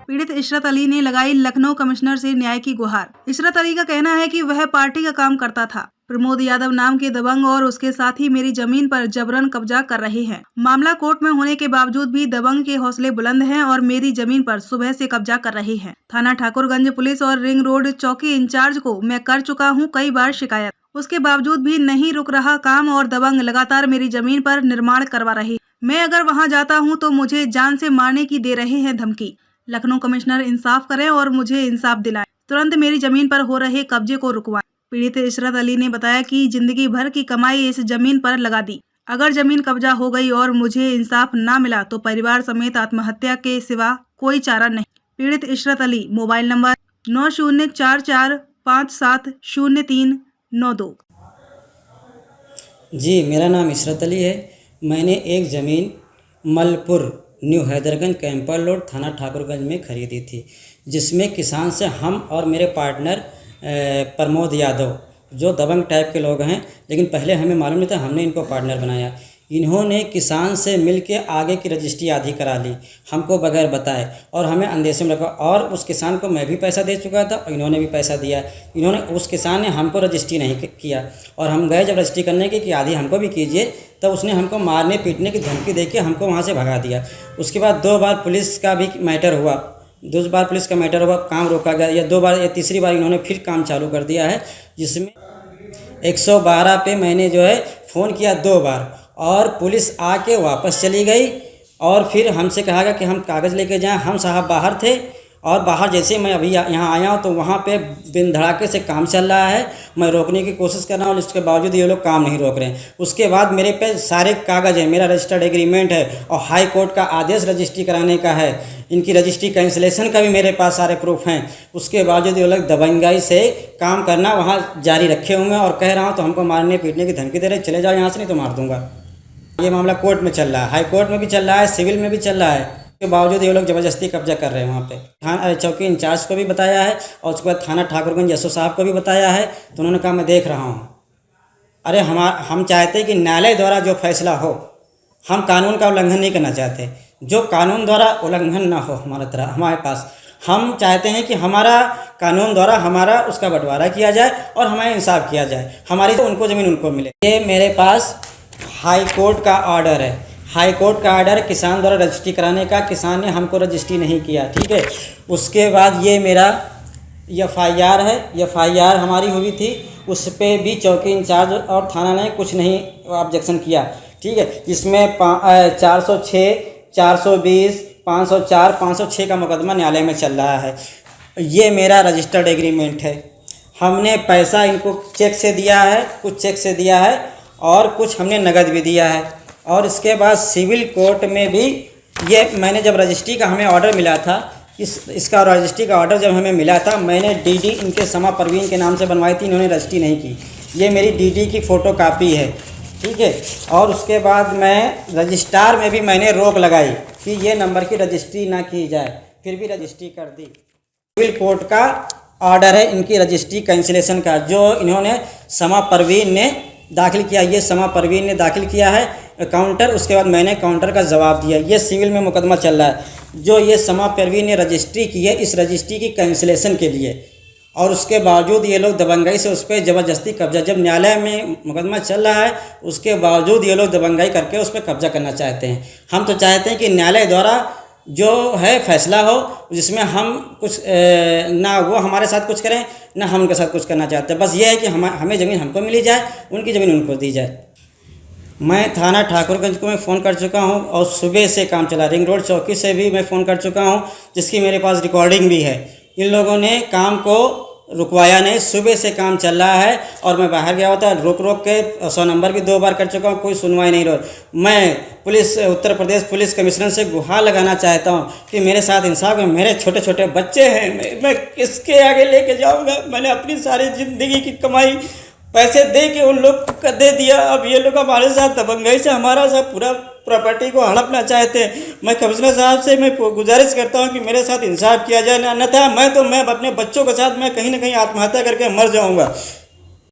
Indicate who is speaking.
Speaker 1: पीड़ित इशरत अली ने लगाई लखनऊ कमिश्नर से न्याय की गुहार। इशरत अली का कहना है कि वह पार्टी का काम करता था। प्रमोद यादव नाम के दबंग और उसके साथी मेरी जमीन पर जबरन कब्जा कर रहे हैं। मामला कोर्ट में होने के बावजूद भी दबंग के हौसले बुलंद हैं और मेरी जमीन पर सुबह से कब्जा कर रहे हैं। थाना ठाकुरगंज पुलिस और रिंग रोड चौकी इंचार्ज को मैं कर चुका हूं कई बार शिकायत, उसके बावजूद भी नहीं रुक रहा काम और दबंग लगातार मेरी जमीन पर निर्माण करवा रहे। मैं अगर वहां जाता हूं तो मुझे जान से मारने की दे रहे हैं धमकी। लखनऊ कमिश्नर इंसाफ करें और मुझे इंसाफ दिलाएं। तुरंत मेरी जमीन पर हो रहे कब्जे को रुकवाएं। पीड़ित इशरत अली ने बताया कि जिंदगी भर की कमाई इस जमीन पर लगा दी। अगर जमीन कब्जा हो गई और मुझे इंसाफ ना मिला तो परिवार समेत आत्महत्या के सिवा कोई चारा नहीं। पीड़ित इशरत अली, मोबाइल नंबर 9044570392।
Speaker 2: जी, मेरा नाम इशरत अली है। मैंने एक ज़मीन मलपुर न्यू हैदरगंज कैंपर रोड थाना ठाकुरगंज में खरीदी थी, जिसमें किसान से हम और मेरे पार्टनर प्रमोद यादव, जो दबंग टाइप के लोग हैं, लेकिन पहले हमें मालूम नहीं था, हमने इनको पार्टनर बनाया। इन्होंने किसान से मिलके आगे की रजिस्ट्री आधी करा ली, हमको बगैर बताए, और हमें अंदेशे में रखा। और उस किसान को मैं भी पैसा दे चुका था और इन्होंने भी पैसा दिया। इन्होंने, उस किसान ने हमको रजिस्ट्री नहीं किया, और हम गए जब रजिस्ट्री करने की कि आधी हमको भी कीजिए, तब उसने हमको मारने पीटने की धमकी देके हमको वहाँ से भगा दिया। उसके बाद 2 बार पुलिस का भी मैटर हुआ, 2 बार पुलिस का मैटर हुआ, काम रोका गया, या 2 बार या तीसरी बार इन्होंने फिर काम चालू कर दिया है, जिसमें 112 पे मैंने जो है फ़ोन किया 2 बार, और पुलिस आके वापस चली गई। और फिर हमसे कहा गया कि हम कागज़ लेके जाएं। हम साहब बाहर थे, और बाहर जैसे मैं अभी यहाँ आया हूँ तो वहाँ पे बिन धड़ाके से काम चल रहा है। मैं रोकने की कोशिश कर रहा हूँ, इसके बावजूद ये लोग काम नहीं रोक रहे हैं। उसके बाद मेरे पे सारे कागज़ हैं, मेरा रजिस्टर्ड एग्रीमेंट है, और हाई कोर्ट का आदेश रजिस्ट्री कराने का है, इनकी रजिस्ट्री कैंसिलेशन का भी मेरे पास सारे प्रूफ हैं। उसके बावजूद ये लोग दबंगाई से काम करना वहाँ जारी रखे हुए हैं, और कह रहा हूँ तो हमको मारने पीटने की धमकी दे रहे, चले जाओ यहाँ से नहीं तो मार दूँगा। ये मामला कोर्ट में चल रहा है, हाई कोर्ट में भी चल रहा है, सिविल में भी चल रहा है। के बावजूद ये लोग ज़बरदस्ती कब्जा कर रहे हैं वहाँ पे। थाना चौकी इंचार्ज को भी बताया है, और उसके बाद थाना ठाकुरगंज एसओ साहब को भी बताया है, तो उन्होंने कहा मैं देख रहा हूँ। अरे हम चाहते हैं कि न्यायालय द्वारा जो फैसला हो, हम कानून का उल्लंघन नहीं करना चाहते, जो कानून द्वारा उल्लंघन ना हो हमारे पास। हम चाहते हैं कि हमारा कानून द्वारा हमारा उसका बंटवारा किया जाए और हमें इंसाफ किया जाए, हमारी तो उनको ज़मीन उनको मिले। ये मेरे पास हाई कोर्ट का ऑर्डर है, हाई कोर्ट का ऑर्डर किसान द्वारा रजिस्ट्री कराने का, किसान ने हमको रजिस्ट्री नहीं किया, ठीक है। उसके बाद ये मेरा FIR है, FIR हमारी हुई थी, उस पर भी चौकी इंचार्ज और थाना ने कुछ नहीं ऑब्जेक्शन किया, ठीक है। इसमें 406, 420, 504, 506 का मुकदमा न्यायालय में चल रहा है। ये मेरा रजिस्टर्ड एग्रीमेंट है। हमने पैसा इनको चेक से दिया है, कुछ चेक से दिया है, और कुछ हमने नगद भी दिया है। और इसके बाद सिविल कोर्ट में भी ये मैंने जब रजिस्ट्री का हमें ऑर्डर मिला था, इसका रजिस्ट्री का ऑर्डर जब हमें मिला था, मैंने DD इनके समा परवीन के नाम से बनवाई थी, इन्होंने रजिस्ट्री नहीं की। ये मेरी DD की फ़ोटो कापी है, ठीक है। और उसके बाद मैं रजिस्ट्रार में भी मैंने रोक लगाई कि ये नंबर की रजिस्ट्री ना की जाए, फिर भी रजिस्ट्री कर दी। सिविल कोर्ट का ऑर्डर है इनकी रजिस्ट्री कैंसिलेशन का, जो इन्होंने समा परवीन ने दाखिल किया। ये समा परवीन ने दाखिल किया है काउंटर, उसके बाद मैंने काउंटर का जवाब दिया। ये सिविल में मुकदमा चल रहा है, जो ये समा परवीन ने रजिस्ट्री की है, इस रजिस्ट्री की कैंसिलेशन के लिए। और उसके बावजूद ये लोग दबंगाई से उस पर ज़बरदस्ती कब्जा, जब न्यायालय में मुकदमा चल रहा है उसके बावजूद ये लोग दबंगाई करके उस पर कब्जा करना चाहते हैं। हम तो चाहते हैं कि न्यायालय द्वारा जो है फैसला हो, जिसमें हम कुछ ना वो हमारे साथ कुछ करें, ना हम उनके साथ कुछ करना चाहते हैं। बस ये है कि हमें ज़मीन हमको मिली जाए, उनकी ज़मीन उनको दी जाए। मैं थाना ठाकुरगंज को मैं फ़ोन कर चुका हूं, और सुबह से काम चला। रिंग रोड चौकी से भी मैं फ़ोन कर चुका हूं, जिसकी मेरे पास रिकॉर्डिंग भी है। इन लोगों ने काम को रुकवाया नहीं, सुबह से काम चल रहा है, और मैं बाहर गया होता रोक के 100 नंबर भी 2 बार कर चुका हूँ, कोई सुनवाई नहीं रही। मैं उत्तर प्रदेश पुलिस कमिश्नर से गुहार लगाना चाहता हूँ कि मेरे साथ इंसाफ है। मेरे छोटे छोटे बच्चे हैं, मैं किसके आगे लेके जाऊँगा? मैंने अपनी सारी ज़िंदगी की कमाई पैसे दे के उन लोग को दे दिया, अब ये लोग हमारे साथ दबंगाई से हमारा सब पूरा प्रॉपर्टी को हड़पना चाहते हैं। मैं कमिश्नर साहब से मैं गुजारिश करता हूं कि मेरे साथ इंसाफ किया जाए, अन्यथा मैं अपने बच्चों के साथ मैं कहीं ना कहीं आत्महत्या करके मर जाऊंगा।